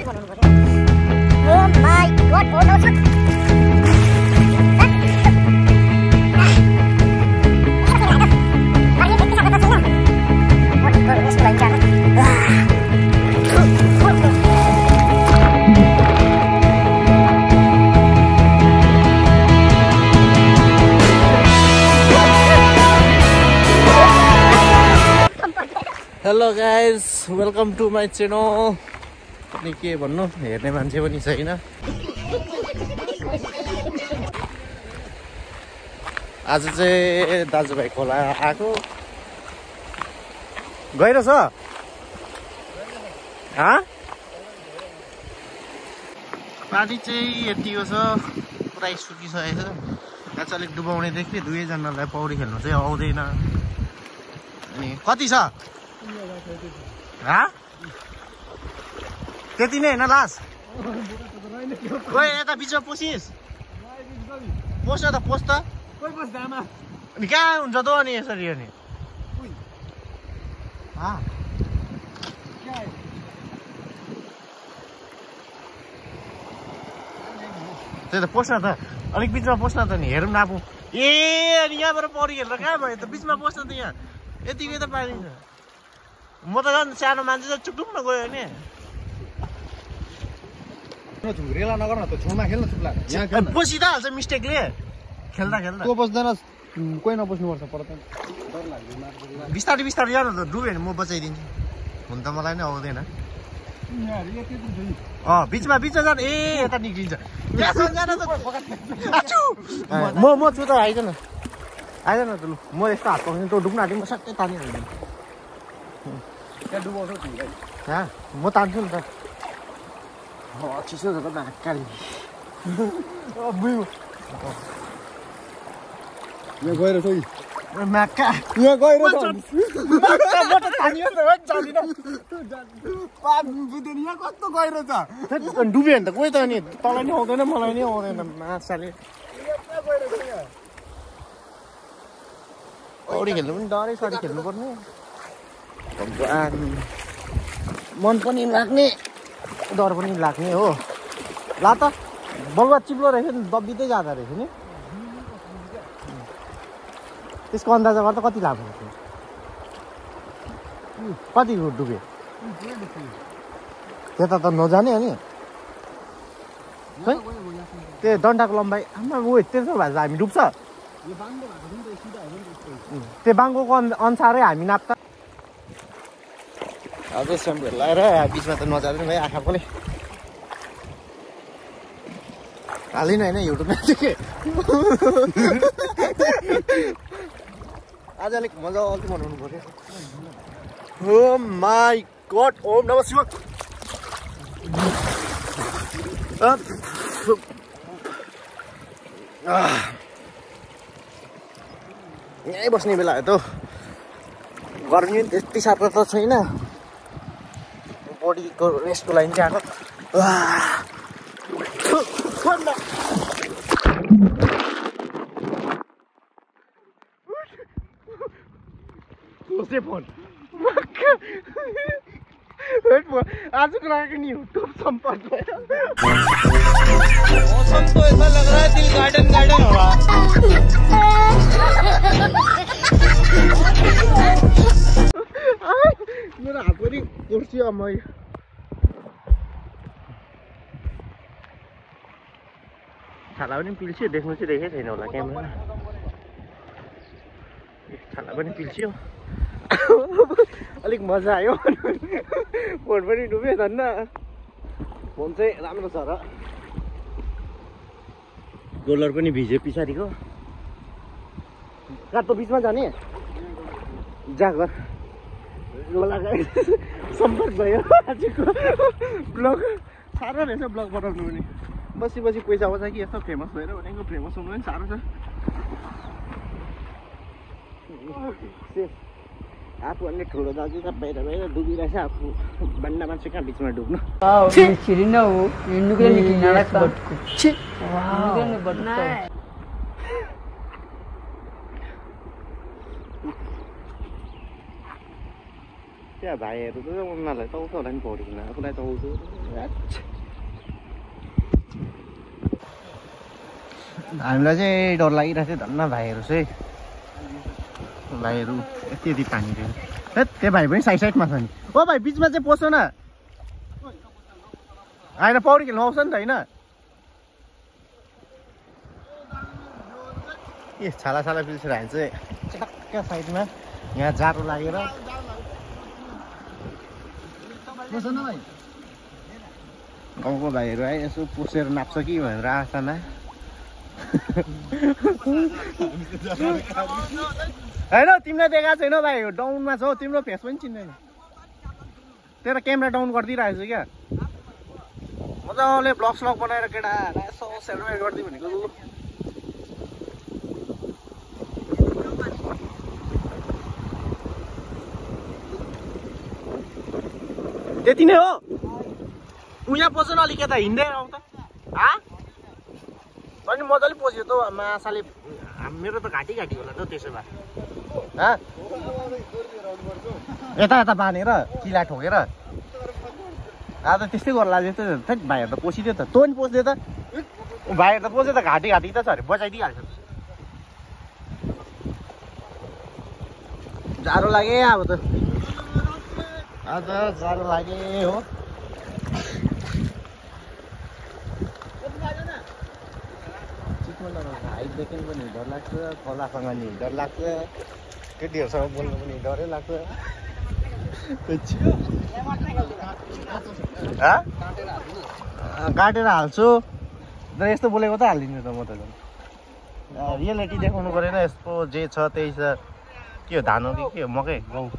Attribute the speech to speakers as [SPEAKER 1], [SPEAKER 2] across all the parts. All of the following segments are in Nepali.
[SPEAKER 1] बनाउनु पर्यो। Oh my god, oh no sir.
[SPEAKER 2] Hello guys, welcome to my channel. अनि के भन्नु, हेर्ने मान्छे पनि छैन। आज चाहिँ दाजुभाइ खोला आएको गएर छ। पानी चाहिँ यतिको छ, पुरै सुकिसकेको छ। यहाँ चाहिँ अलिक डुबाउने देख्थेँ, दुवैजनालाई पौडी खेल्नु चाहिँ आउँदैन। अनि कति छ? त्यति नै होइन लास? यता बिचमा पसिस पस्न त पस् त। अनि कहाँ हुन्छ त अनि यसरी? अनि त्यही त पस्न त, अलिक बिचमा पस्न त नि, हेरौँ नापौँ। ए अनि यहाँबाट पौडी खेल्न कहाँ भयो त? बिचमा पस्न त, यहाँ यतिकै त पानी छ। म त झन् सानो मान्छे त चुक्टुक्न गयो नि।
[SPEAKER 3] रेला नगर न त, छेउमा खेल्न चुक्ला।
[SPEAKER 2] पसिहाल्छ मिस्टेकले खेल्दा खेल्दा।
[SPEAKER 3] को बस्दैन, कोही नबस्नुपर्छ पर त। डर लाग्दैन।
[SPEAKER 2] बिस्तारै बिस्तारै जानु त, डुब्यो भने म बचाइदिन्छु। हुन त मलाई नै आउँदैन। बिचमा बिचमा जानु। ए यता निक्लिन्छ। म छु त, आइज न त। लु म यस्तो हात पाउँछु, तँ डुब्न आँट्यो, म सट्टै तानिहाल्छु।
[SPEAKER 3] त्यहाँ डुबाउँछौ तिमीलाई?
[SPEAKER 2] म तान्छु नि त।
[SPEAKER 3] चिसो छ त नाकाली। यहाँ गएर छ
[SPEAKER 2] म्याक्का,
[SPEAKER 3] यहाँ गएर यहाँ कस्तो गहिरो छ?
[SPEAKER 2] डुब्यो भने त कोही त नि तँलाई नि आउँदैन, मलाई नि आउँदैन। माछाले पौडी खेल्नु पनि डरै सरी खेल्नुपर्ने। मन पनि लाग्ने, डर पनि लाग्ने हो। ला त बलुवा चिप्लो रहेछ नि, दबिँदै जाँदो रहेछ नि। त्यसको अन्दाजा गर्दा कति लामो हुन्छ? कति डुब्यो? त्यता त नजाने अनि त्यो डन्डाको लम्बाइ उयो त्यसो भए हामी डुब्छ। त्यो बाङ्गोको अनुसारै हामी नाप्छ। अझै स्याम्पल लगाएर बिचमा त नजाने भाइ, आँखा पनि हालिन होइन युट्युबमा चाहिँ। आज अलिक मजाले बनाउनु पर्यो। ओ माई गॉड, ओम नमः शिवाय। यहीँ बस्ने बेला हो त। गर्मी पनि त्यति साह्रो त छैन, बडीको रेस्टको लागि चाहिँ आएको। आजको लागि नि युट्युब सम्पर्क भयो। मौसम तो ऐसा लग रहा है दिल गार्डन गार्डन हो रहा। मेरो हात पनि कुर्सी अमै छाला पनि पिल्स्यो। देख्नु चाहिँ देखेकै छैन होला क्यामेरा। छाला पनि पिल्स्यो। अलिक मजा आयो। फोन पनि डुब्यो धन्न। फोन चाहिँ राम्रो छ र। गोलर पनि भिज्यो पछाडिको। काट्टो बिचमा जाने जागर सम्पर्क भयो। आजको ब्लग साह्रो रहेछ, ब्लग बनाउनु पनि बसी बसी पैसा आउँछ कि यस्तो फेमस भएर भनेको। फेमस हुनु पनि साह्रो छ। आफू अलि ठुलो दाजु त बाहिर बाहिर डुबिरहेछ। आफू बन्ना मान्छे कहाँ बिचमा डुब्नु? क्या भाइहरू त उनीहरूलाई त आउँछ होला नि पौडी खेल्न आफूलाई त आउँछ हामीलाई चाहिँ डर लागिरहेको थियो धन्न भाइहरू चाहिँ भाइहरू यति यति पानी थियो त्यो भाइ पनि साइडमा छ नि ओ भाइ बिचमा चाहिँ पस्छ न होइन पौडी खेल्नु आउँछ नि त होइन ए छाला छाला पिल्सेर हामी चाहिँ टक्क साइडमा यहाँ जाडो लागेर गाउँको भाइहरू आए यसो पोसेर नाप्छ कि भनेर आशामा होइन तिमीलाई देखाएको छैन भाइ डाउनमा छौ तिम्रो फेस पनि चिन्दैन तेरो क्यामेरा डाउन गरिदिइरहेको छु क्या मजाले ब्लग स्लग बनाएर केटा यसो सेलिब्रेट गरिदियो भनेको लु त्यति नै हो उहाँ पस्छ न अलिक यता हिँड्दै आउँ त अनि मजाले पस्यो त माछाले मेरो त घाँटी घाँटी होला त त्यसो भए यता यता बाँधेर किला ठोकेर आज त्यस्तै गर्नु लाग्यो त थैट भाइहरू त पसिदियो त तँ नि पस्दियो त भाइहरू त पस्यो त घाँटी घाँटी त छ अरे बचाइदिइहाल्छ जाडो लागे अब त आज जाडो लागे हो हाइटदेखि पनि डर लाग्छ खोलासँग नि डर लाग्छ केटीहरूसँग बोल्नु पनि डरै लाग्छ काटेर हाल्छु र यस्तो बोलेको त हालिदिनु त म त रियालिटी देखाउनु परेन यसको जे छ त्यही छ के हो धान हो कि के हो मकै गहुँ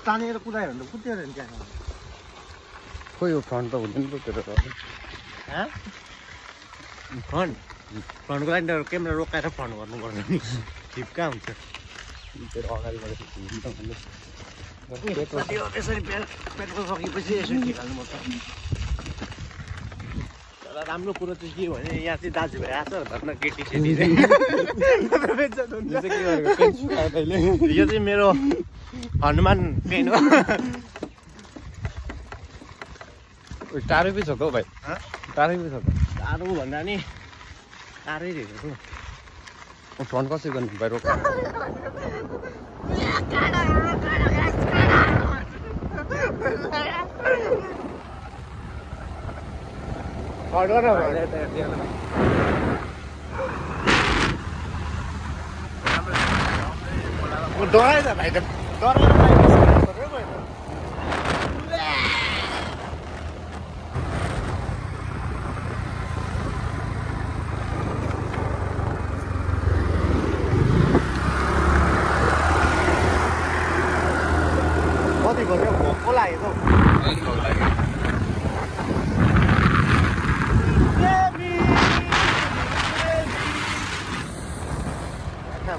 [SPEAKER 2] तानेर कुदायो भने त कुद्यो नि त्यहाँ खोइ हो फ्रन्ट त हुँदैन पो त्यो फ्रन्टको लागि त क्यामेरा रोकाएर फ्रन्ट गर्नुपर्ने नि ठिक कहाँ हुन्छ अगाडिबाट त्यसरी पेट्रोल सकेपछि यसरी ठिकाल्नुपर्छ तर राम्रो कुरो चाहिँ के भने यहाँ चाहिँ दाजुभाइ आएको छ धन्न केटी यो चाहिँ मेरो हनुमान पेन हो टाढो पनि छ त हौ भाइ टाढो पनि छ त टाढो भन्दा नि टाढै रहेछ फ्रन्ट कसरी गर्नु भाइ रोक डराइ त भाइ त कति गर्यो भोको लाग्यो त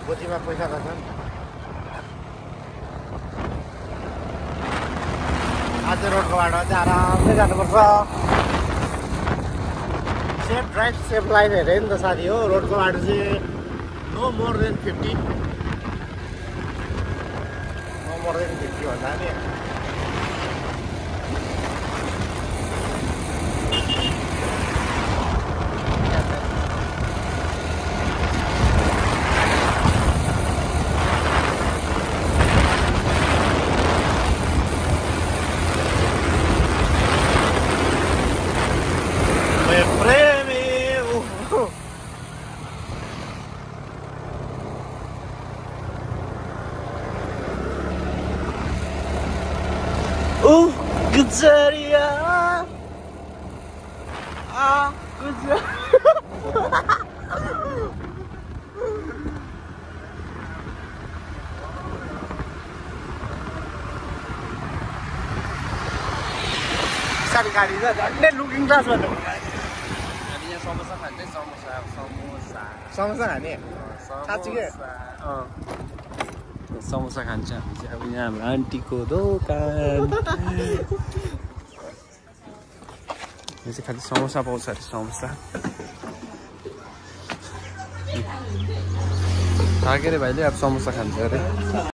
[SPEAKER 2] बोजीमा पैसा रहेछ नि आज रोडको बाटो चाहिँ आरामले जानुपर्छ सेफ ड्राइभ सेफ लाइफ हेरे नि त साथी हो रोडको बाटो चाहिँ नो मोर देन 50 भन्दा नि Gujaria, Gujaria. Sari गाडी छ झन्डै लुकिङ ग्लास भन्नु हामी यहाँ समोसा खान्छै समोसा खाने साँच्चै
[SPEAKER 3] समोसा खान्छ हामी चाहिँ अब यहाँ हाम्रो आन्टीको दोकान यो चाहिँ खालि समोसा पाउँछ अरे समोसा थाहा के अरे भाइले अब समोसा खान्छ अरे